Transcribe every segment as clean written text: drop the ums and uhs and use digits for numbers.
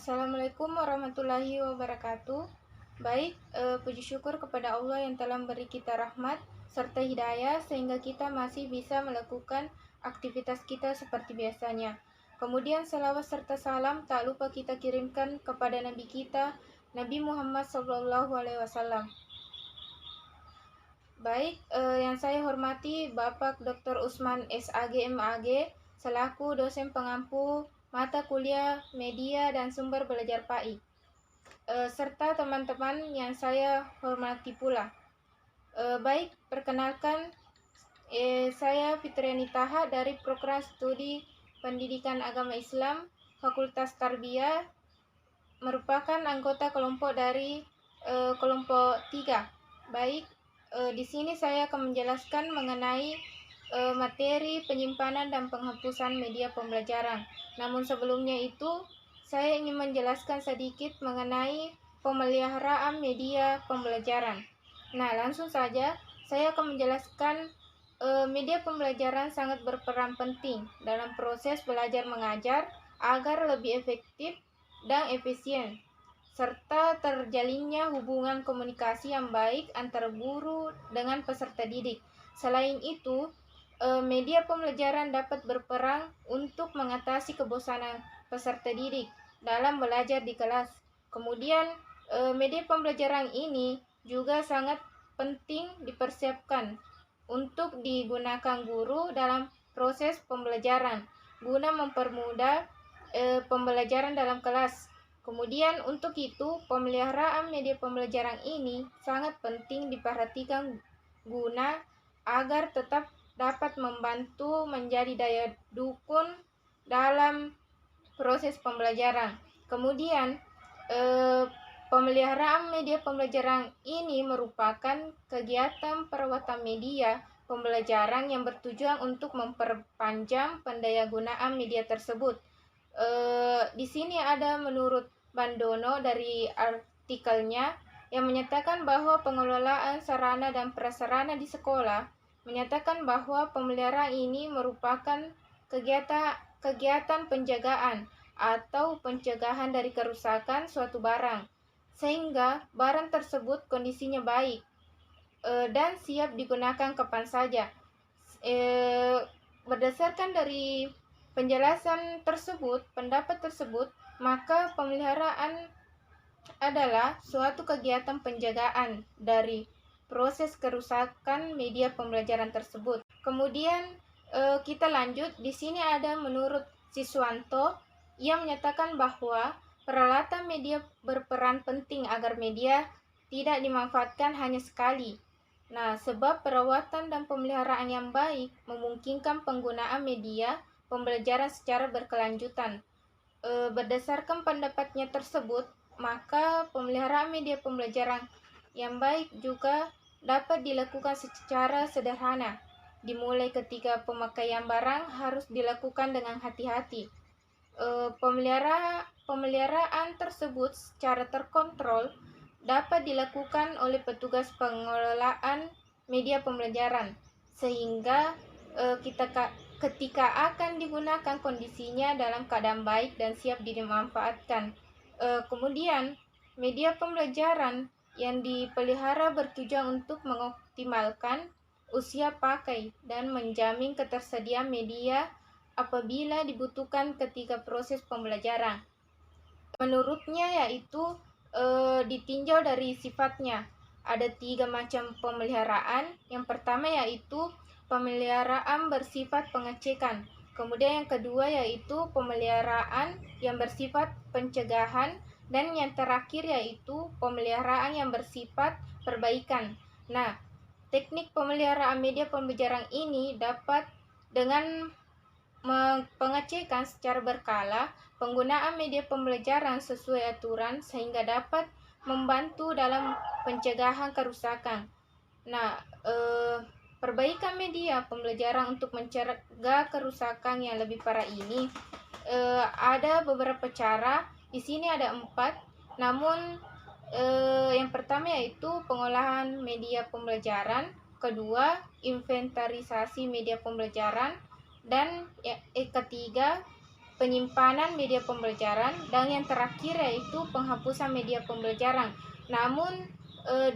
Assalamualaikum warahmatullahi wabarakatuh. Baik, puji syukur kepada Allah yang telah memberi kita rahmat serta hidayah sehingga kita masih bisa melakukan aktivitas kita seperti biasanya. Kemudian selawat serta salam tak lupa kita kirimkan kepada Nabi kita, Nabi Muhammad SAW. Baik, yang saya hormati Bapak Dr. Usman SAG MAG selaku dosen pengampu mata kuliah media dan sumber belajar PAI, serta teman-teman yang saya hormati pula. Baik, perkenalkan, saya Fitriani Taha dari Program Studi Pendidikan Agama Islam Fakultas Tarbiyah, merupakan anggota kelompok dari kelompok 3. Baik, di sini saya akan menjelaskan mengenai materi penyimpanan dan penghapusan media pembelajaran. Namun sebelumnya itu, saya ingin menjelaskan sedikit mengenai pemeliharaan media pembelajaran. Nah, langsung saja saya akan menjelaskan media pembelajaran sangat berperan penting dalam proses belajar mengajar agar lebih efektif dan efisien, serta terjalinnya hubungan komunikasi yang baik antara guru dengan peserta didik. Selain itu, media pembelajaran dapat berperan untuk mengatasi kebosanan peserta didik dalam belajar di kelas. Kemudian, media pembelajaran ini juga sangat penting dipersiapkan untuk digunakan guru dalam proses pembelajaran guna mempermudah pembelajaran dalam kelas. Kemudian untuk itu, pemeliharaan media pembelajaran ini sangat penting diperhatikan guna agar tetap dapat membantu menjadi daya dukung dalam proses pembelajaran. Kemudian, pemeliharaan media pembelajaran ini merupakan kegiatan perawatan media pembelajaran yang bertujuan untuk memperpanjang pendayagunaan media tersebut. Di sini ada menurut Bandono dari artikelnya yang menyatakan bahwa pengelolaan sarana dan prasarana di sekolah menyatakan bahwa pemeliharaan ini merupakan kegiatan penjagaan atau pencegahan dari kerusakan suatu barang sehingga barang tersebut kondisinya baik dan siap digunakan kapan saja. Berdasarkan dari penjelasan tersebut, pendapat tersebut, maka pemeliharaan adalah suatu kegiatan penjagaan dari proses kerusakan media pembelajaran tersebut. Kemudian kita lanjut, di sini ada menurut Siswanto yang menyatakan bahwa peralatan media berperan penting agar media tidak dimanfaatkan hanya sekali. Nah, sebab perawatan dan pemeliharaan yang baik memungkinkan penggunaan media pembelajaran secara berkelanjutan. Berdasarkan pendapatnya tersebut, maka pemeliharaan media pembelajaran yang baik juga dapat dilakukan secara sederhana. Dimulai ketika pemakaian barang harus dilakukan dengan hati-hati. Pemeliharaan tersebut secara terkontrol dapat dilakukan oleh petugas pengelolaan media pembelajaran sehingga ketika akan digunakan kondisinya dalam keadaan baik dan siap dimanfaatkan. Kemudian media pembelajaran yang dipelihara bertujuan untuk mengoptimalkan usia pakai dan menjamin ketersediaan media apabila dibutuhkan ketika proses pembelajaran. Menurutnya yaitu ditinjau dari sifatnya. Ada 3 macam pemeliharaan. Yang pertama yaitu pemeliharaan bersifat pengecekan. Kemudian yang kedua yaitu pemeliharaan yang bersifat pencegahan. Dan yang terakhir yaitu pemeliharaan yang bersifat perbaikan. Nah, teknik pemeliharaan media pembelajaran ini dapat dengan pengecekan secara berkala, penggunaan media pembelajaran sesuai aturan sehingga dapat membantu dalam pencegahan kerusakan. Nah, perbaikan media pembelajaran untuk mencegah kerusakan yang lebih parah ini ada beberapa cara. Di sini ada 4. Namun yang pertama yaitu pengolahan media pembelajaran, kedua inventarisasi media pembelajaran, dan ketiga penyimpanan media pembelajaran, dan yang terakhir yaitu penghapusan media pembelajaran. Namun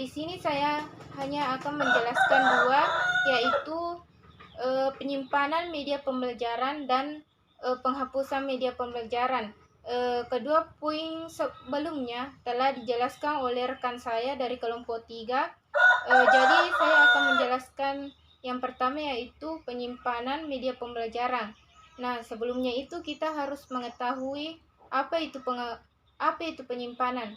di sini saya hanya akan menjelaskan dua, yaitu penyimpanan media pembelajaran dan penghapusan media pembelajaran. Kedua poin sebelumnya telah dijelaskan oleh rekan saya dari kelompok 3. Jadi saya akan menjelaskan yang pertama, yaitu penyimpanan media pembelajaran. Nah, sebelumnya itu kita harus mengetahui apa itu penyimpanan.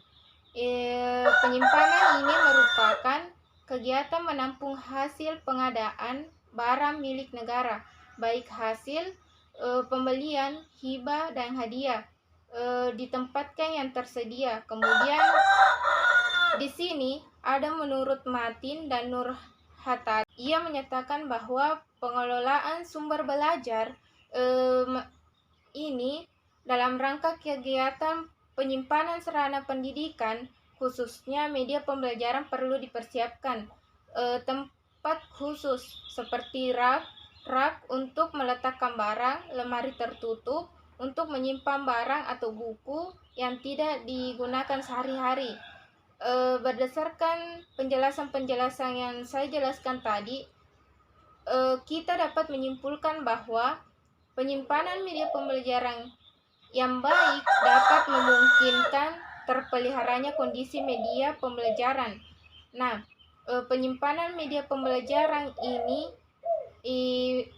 Penyimpanan ini merupakan kegiatan menampung hasil pengadaan barang milik negara, baik hasil pembelian, hibah, dan hadiah, ditempatkan yang tersedia. Kemudian di sini ada menurut Martin dan Nur Hatta. Ia menyatakan bahwa pengelolaan sumber belajar ini dalam rangka kegiatan penyimpanan sarana pendidikan, khususnya media pembelajaran, perlu dipersiapkan tempat khusus seperti rak untuk meletakkan barang, lemari tertutup untuk menyimpan barang atau buku yang tidak digunakan sehari-hari. Berdasarkan penjelasan-penjelasan yang saya jelaskan tadi, kita dapat menyimpulkan bahwa penyimpanan media pembelajaran yang baik dapat memungkinkan terpeliharanya kondisi media pembelajaran. Nah, penyimpanan media pembelajaran ini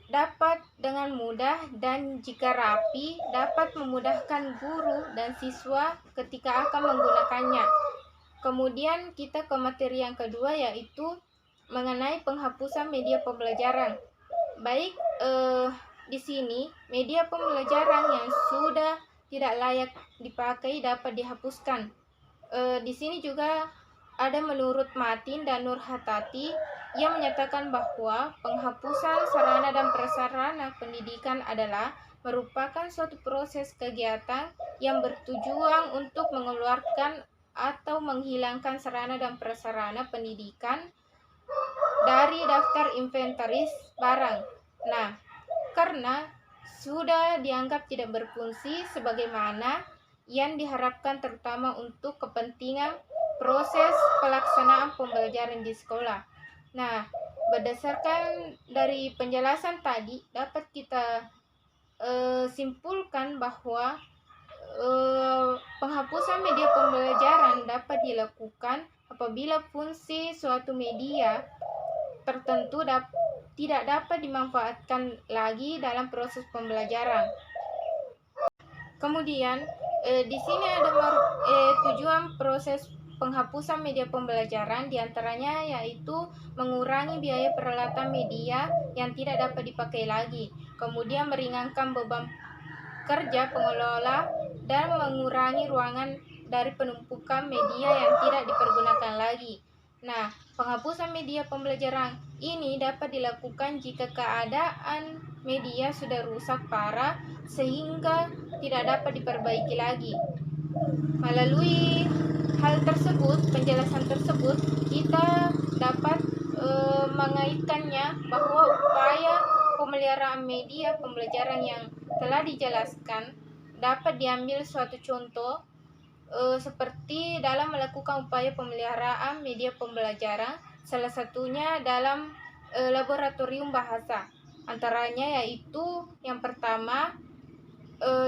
dapat dengan mudah dan jika rapi dapat memudahkan guru dan siswa ketika akan menggunakannya. Kemudian kita ke materi yang kedua, yaitu mengenai penghapusan media pembelajaran. Baik, di sini media pembelajaran yang sudah tidak layak dipakai dapat dihapuskan. Di sini juga ada menurut Martin dan Nur Hatati yang menyatakan bahwa penghapusan sarana dan prasarana pendidikan adalah merupakan suatu proses kegiatan yang bertujuan untuk mengeluarkan atau menghilangkan sarana dan prasarana pendidikan dari daftar inventaris barang. Nah, karena sudah dianggap tidak berfungsi sebagaimana yang diharapkan, terutama untuk kepentingan proses pelaksanaan pembelajaran di sekolah. Nah, berdasarkan dari penjelasan tadi dapat kita simpulkan bahwa penghapusan media pembelajaran dapat dilakukan apabila fungsi suatu media tertentu tidak dapat dimanfaatkan lagi dalam proses pembelajaran. Kemudian di sini ada tujuan proses penghapusan media pembelajaran, diantaranya yaitu mengurangi biaya peralatan media yang tidak dapat dipakai lagi, kemudian meringankan beban kerja pengelola dan mengurangi ruangan dari penumpukan media yang tidak dipergunakan lagi. Nah, penghapusan media pembelajaran ini dapat dilakukan jika keadaan media sudah rusak parah sehingga tidak dapat diperbaiki lagi. Melalui hal tersebut, penjelasan tersebut, kita dapat mengaitkannya bahwa upaya pemeliharaan media pembelajaran yang telah dijelaskan dapat diambil suatu contoh seperti dalam melakukan upaya pemeliharaan media pembelajaran, salah satunya dalam laboratorium bahasa. Antaranya yaitu yang pertama,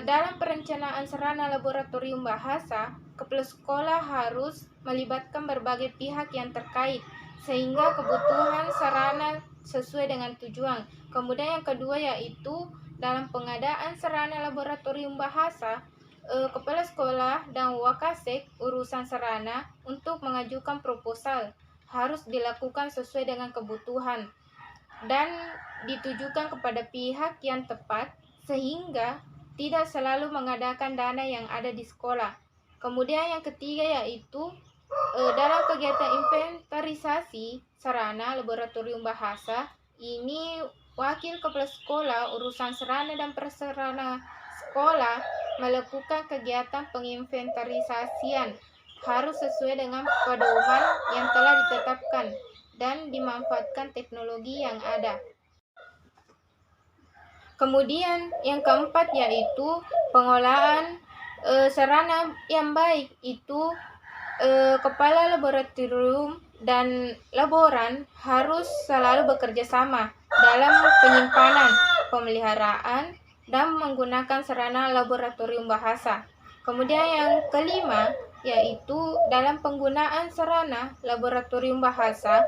dalam perencanaan sarana laboratorium bahasa, kepala sekolah harus melibatkan berbagai pihak yang terkait sehingga kebutuhan sarana sesuai dengan tujuan. Kemudian yang kedua yaitu dalam pengadaan sarana laboratorium bahasa, kepala sekolah dan wakasek urusan sarana untuk mengajukan proposal harus dilakukan sesuai dengan kebutuhan dan ditujukan kepada pihak yang tepat sehingga tidak selalu mengadakan dana yang ada di sekolah. Kemudian yang ketiga yaitu dalam kegiatan inventarisasi sarana laboratorium bahasa, ini wakil kepala sekolah urusan sarana dan prasarana sekolah melakukan kegiatan penginventarisasian harus sesuai dengan pedoman yang telah ditetapkan dan dimanfaatkan teknologi yang ada. Kemudian yang keempat yaitu pengolahan sarana yang baik, itu kepala laboratorium dan laboran harus selalu bekerja sama dalam penyimpanan, pemeliharaan, dan menggunakan sarana laboratorium bahasa. Kemudian yang kelima yaitu dalam penggunaan sarana laboratorium bahasa,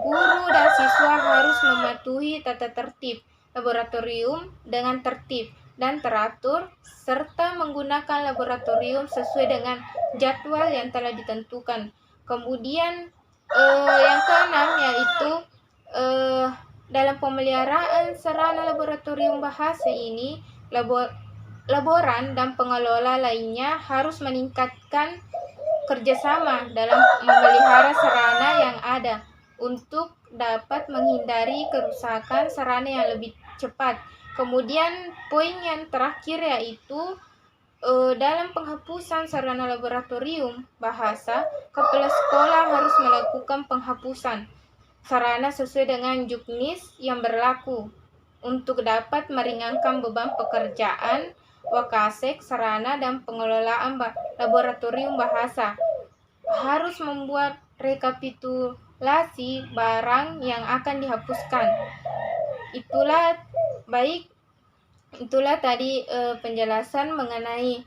guru dan siswa harus mematuhi tata tertib laboratorium dengan tertib dan teratur, serta menggunakan laboratorium sesuai dengan jadwal yang telah ditentukan. Kemudian yang keenam yaitu dalam pemeliharaan sarana laboratorium bahasa ini, laboran dan pengelola lainnya harus meningkatkan kerjasama dalam memelihara sarana yang ada untuk dapat menghindari kerusakan sarana yang lebih cepat. Kemudian poin yang terakhir yaitu dalam penghapusan sarana laboratorium bahasa, kepala sekolah harus melakukan penghapusan sarana sesuai dengan juknis yang berlaku untuk dapat meringankan beban pekerjaan Wakasek sarana dan pengelolaan laboratorium bahasa. Harus membuat rekapitulasi barang yang akan dihapuskan. Itulah tadi penjelasan mengenai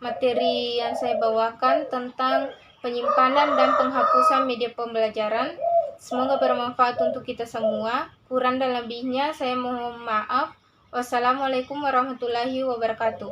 materi yang saya bawakan tentang penyimpanan dan penghapusan media pembelajaran. Semoga bermanfaat untuk kita semua. Kurang dan lebihnya saya mohon maaf. Wassalamualaikum warahmatullahi wabarakatuh.